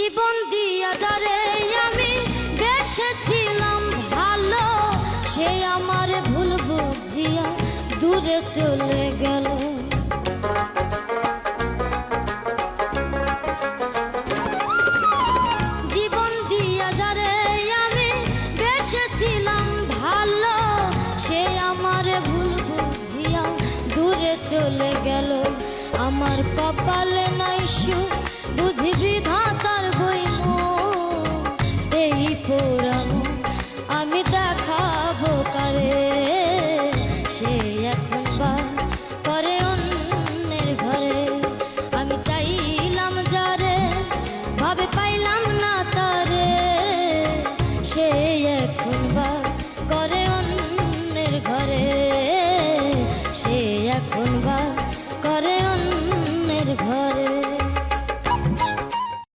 জীবন দিয়া যারে আমি বেসেছিলাম ভালো, সে আমার ভুল বুঝিয়া দূরে চলে গেল। জীবন দিয়া যারে আমি বেসেছিলাম ভালো, সে আমার ভুল বুঝিয়া দূরে চলে গেল। আমার কপালে নাই সুখ বুঝি বিধাতার বইম, এই পুরানো আমি দেখাবো কারে, সে এখন বা করে অন্যের ঘরে। আমি চাইলাম যারে ভাবে পাইলাম না তারে, সে এখন বা করে